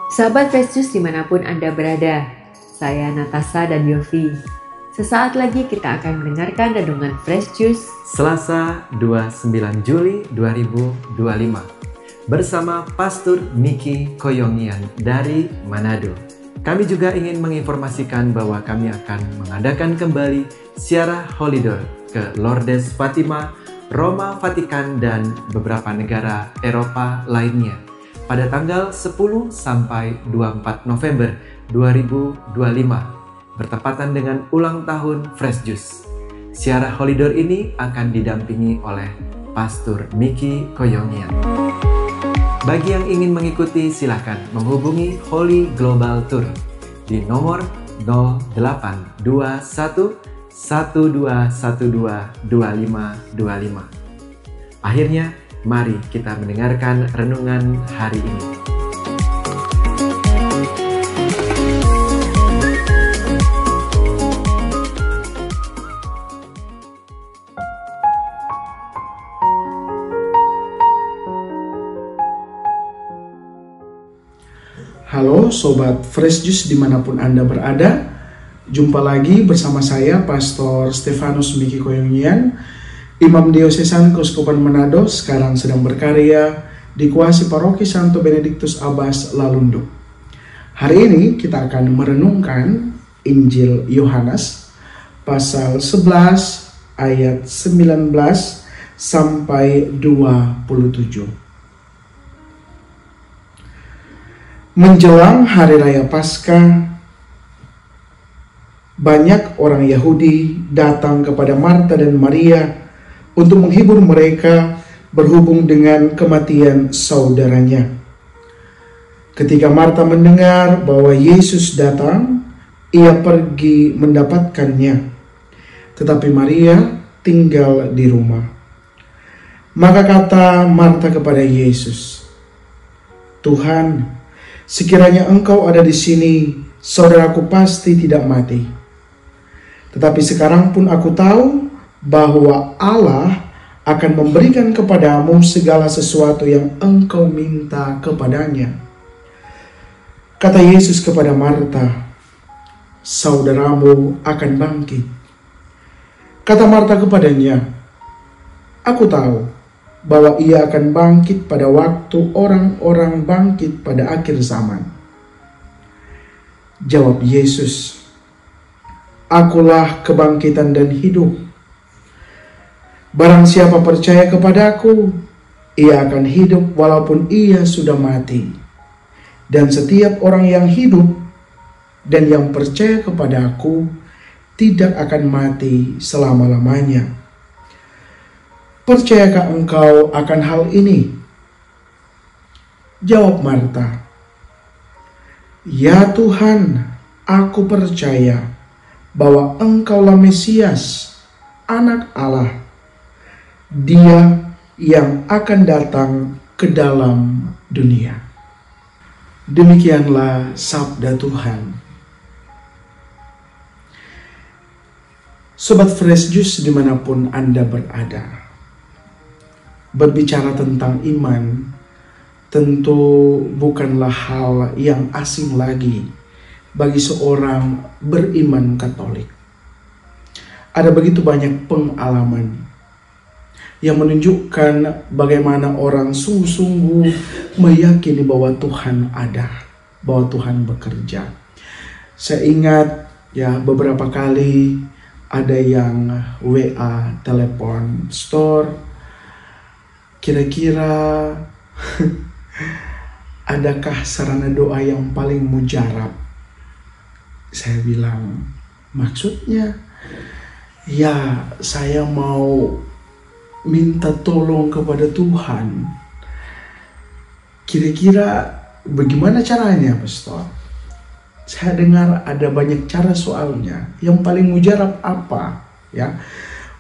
Sahabat Fresh Juice dimanapun Anda berada, saya Natasha dan Yofi. Sesaat lagi kita akan mendengarkan renungan Fresh Juice Selasa 29 Juli 2025 bersama Pastor Miki Koyongian dari Manado. Kami juga ingin menginformasikan bahwa kami akan mengadakan kembali ziarah Holidor ke Lourdes Fatima, Roma Vatikan, dan beberapa negara Eropa lainnya pada tanggal 10 sampai 24 November 2025 bertepatan dengan ulang tahun Fresh Juice. Ziarah Holidor ini akan didampingi oleh Pastor Miki Koyongian. Bagi yang ingin mengikuti silakan menghubungi Holy Global Tour di nomor 0821 1212 2525. Akhirnya, mari kita mendengarkan renungan hari ini. Halo Sobat Fresh Juice dimanapun Anda berada. Jumpa lagi bersama saya Pastor Stefanus Miki Koyongian, Imam Diocesan Keuskupan Manado, sekarang sedang berkarya di Kuasi Paroki Santo Benediktus Abbas Lalundu. Hari ini kita akan merenungkan Injil Yohanes pasal 11 ayat 19 sampai 27. Menjelang Hari Raya Paskah, banyak orang Yahudi datang kepada Marta dan Maria untuk menghibur mereka berhubung dengan kematian saudaranya. Ketika Marta mendengar bahwa Yesus datang, ia pergi mendapatkannya, tetapi Maria tinggal di rumah. Maka kata Marta kepada Yesus, "Tuhan, sekiranya Engkau ada di sini, saudaraku pasti tidak mati. Tetapi sekarang pun aku tahu bahwa Allah akan memberikan kepadamu segala sesuatu yang Engkau minta kepadanya." Kata Yesus kepada Marta, "Saudaramu akan bangkit." Kata Marta kepadanya, "Aku tahu bahwa ia akan bangkit pada waktu orang-orang bangkit pada akhir zaman." Jawab Yesus, "Akulah kebangkitan dan hidup. Barang siapa percaya kepadaku, ia akan hidup walaupun ia sudah mati. Dan setiap orang yang hidup dan yang percaya kepadaku tidak akan mati selama-lamanya. Percayakah engkau akan hal ini?" Jawab Marta, "Ya Tuhan, aku percaya bahwa Engkaulah Mesias, Anak Allah, Dia yang akan datang ke dalam dunia." Demikianlah sabda Tuhan. Sobat Fresh Juice dimanapun Anda berada, berbicara tentang iman tentu bukanlah hal yang asing lagi bagi seorang beriman Katolik. Ada begitu banyak pengalaman yang menunjukkan bagaimana orang sungguh-sungguh meyakini bahwa Tuhan ada, bahwa Tuhan bekerja. Saya ingat beberapa kali ada yang WA, telepon, store, kira-kira adakah sarana doa yang paling mujarab? Saya bilang, maksudnya? Ya, saya mau minta tolong kepada Tuhan. Kira-kira bagaimana caranya, Pastor? Saya dengar ada banyak cara soalnya. Yang paling mujarab apa? Ya,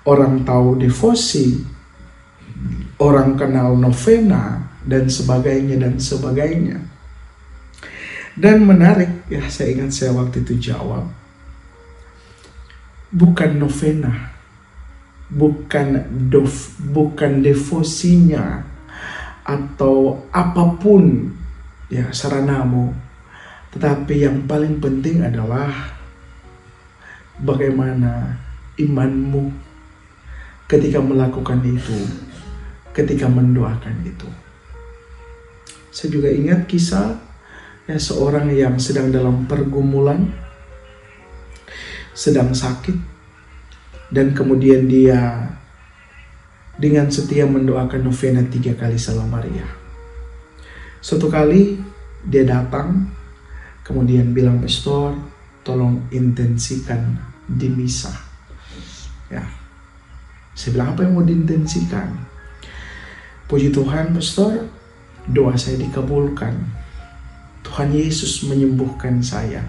orang tahu devosi, orang kenal novena, dan sebagainya dan sebagainya. Dan menarik, saya ingat saya waktu itu jawab, bukan novena, bukan devosinya atau apapun saranamu, Tetapi yang paling penting adalah bagaimana imanmu ketika melakukan itu, ketika mendoakan itu. Saya juga ingat kisah seorang yang sedang dalam pergumulan, sedang sakit, dan kemudian dia dengan setia mendoakan novena 3 kali Salve Maria. Suatu kali dia datang, kemudian bilang, "Pastor, tolong intensikan di misa." Ya, saya bilang, "Apa yang mau diintensikan?" "Puji Tuhan, Pastor, doa saya dikabulkan. Tuhan Yesus menyembuhkan saya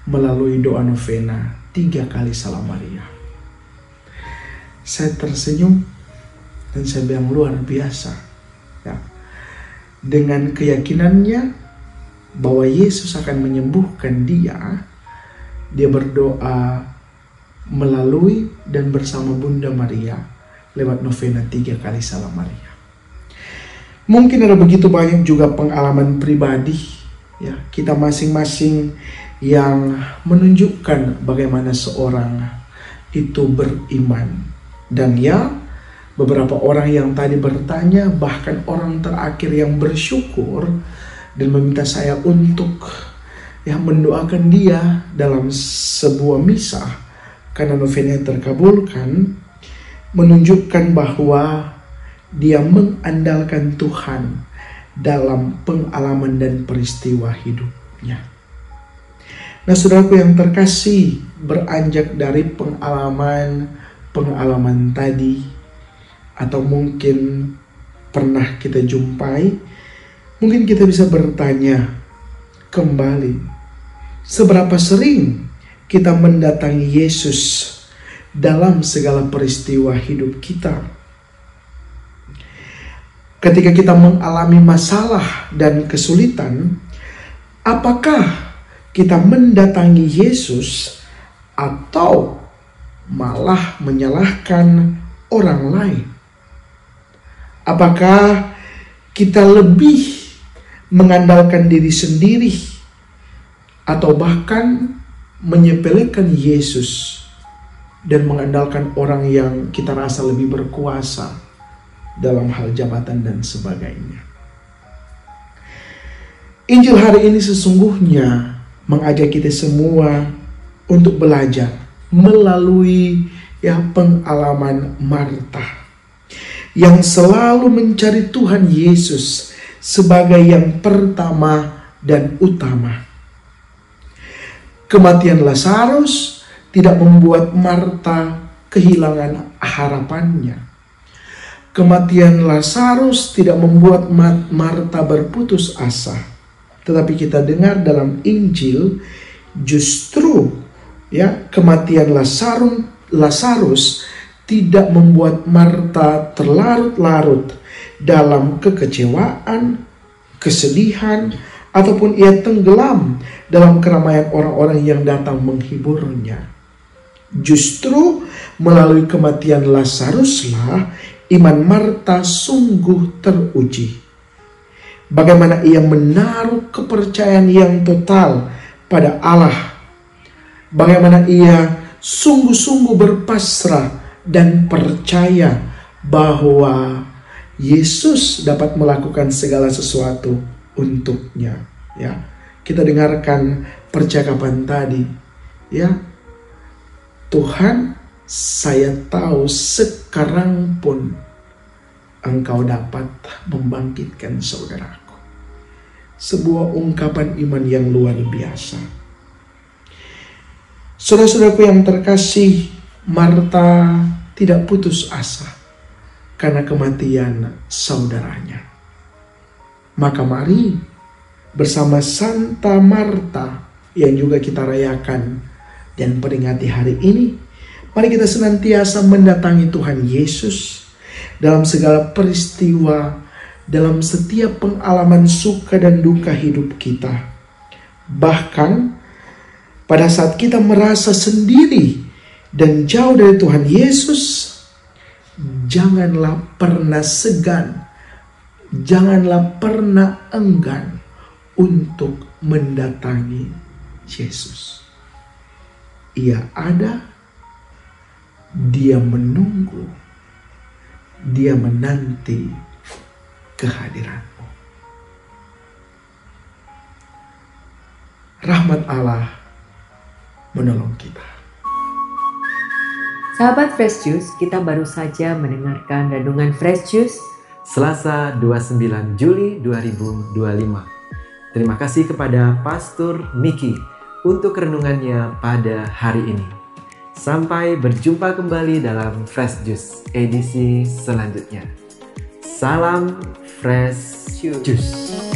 melalui doa novena 3 kali Salve Maria." Saya tersenyum dan saya bilang, luar biasa. Ya, dengan keyakinannya bahwa Yesus akan menyembuhkan dia berdoa melalui dan bersama Bunda Maria lewat novena 3 kali Salve Maria. Mungkin ada begitu banyak juga pengalaman pribadi, ya, kita masing-masing yang menunjukkan bagaimana seorang itu beriman. Dan ya, beberapa orang yang tadi bertanya, bahkan orang terakhir yang bersyukur dan meminta saya untuk mendoakan dia dalam sebuah misa karena novena terkabulkan, menunjukkan bahwa dia mengandalkan Tuhan dalam pengalaman dan peristiwa hidupnya. Nah, saudaraku yang terkasih, beranjak dari pengalaman tadi, atau mungkin pernah kita jumpai, mungkin kita bisa bertanya kembali, seberapa sering kita mendatangi Yesus dalam segala peristiwa hidup kita? Ketika kita mengalami masalah dan kesulitan, apakah kita mendatangi Yesus atau malah menyalahkan orang lain? Apakah kita lebih mengandalkan diri sendiri atau bahkan menyepelekan Yesus dan mengandalkan orang yang kita rasa lebih berkuasa dalam hal jabatan dan sebagainya? Injil hari ini sesungguhnya mengajak kita semua untuk belajar melalui pengalaman Marta yang selalu mencari Tuhan Yesus sebagai yang pertama dan utama. Kematian Lazarus tidak membuat Marta kehilangan harapannya. Kematian Lazarus tidak membuat Marta berputus asa. Tetapi kita dengar dalam Injil, justru kematian Lazarus tidak membuat Marta terlarut-larut dalam kekecewaan, kesedihan, ataupun ia tenggelam dalam keramaian orang-orang yang datang menghiburnya. Justru melalui kematian Lazaruslah iman Marta sungguh teruji. Bagaimana ia menaruh kepercayaan yang total pada Allah. Bagaimana ia sungguh-sungguh berpasrah dan percaya bahwa Yesus dapat melakukan segala sesuatu untuknya. Ya, kita dengarkan percakapan tadi. Ya, Tuhan, saya tahu sekarang pun Engkau dapat membangkitkan saudaraku. Sebuah ungkapan iman yang luar biasa. Saudara-saudaraku yang terkasih, Marta tidak putus asa karena kematian saudaranya. Maka mari bersama Santa Marta yang juga kita rayakan dan peringati hari ini, mari kita senantiasa mendatangi Tuhan Yesus dalam segala peristiwa, dalam setiap pengalaman suka dan duka hidup kita. Bahkan pada saat kita merasa sendiri dan jauh dari Tuhan Yesus, janganlah pernah segan, janganlah pernah enggan untuk mendatangi Yesus. Ia ada, dia menunggu, dia menanti kehadiranmu. Rahmat Allah menolong kita. Sahabat Fresh Juice, kita baru saja mendengarkan renungan Fresh Juice Selasa 29 Juli 2025. Terima kasih kepada Pastor Miki untuk renungannya pada hari ini. Sampai berjumpa kembali dalam Fresh Juice edisi selanjutnya. Salam Fresh Juice.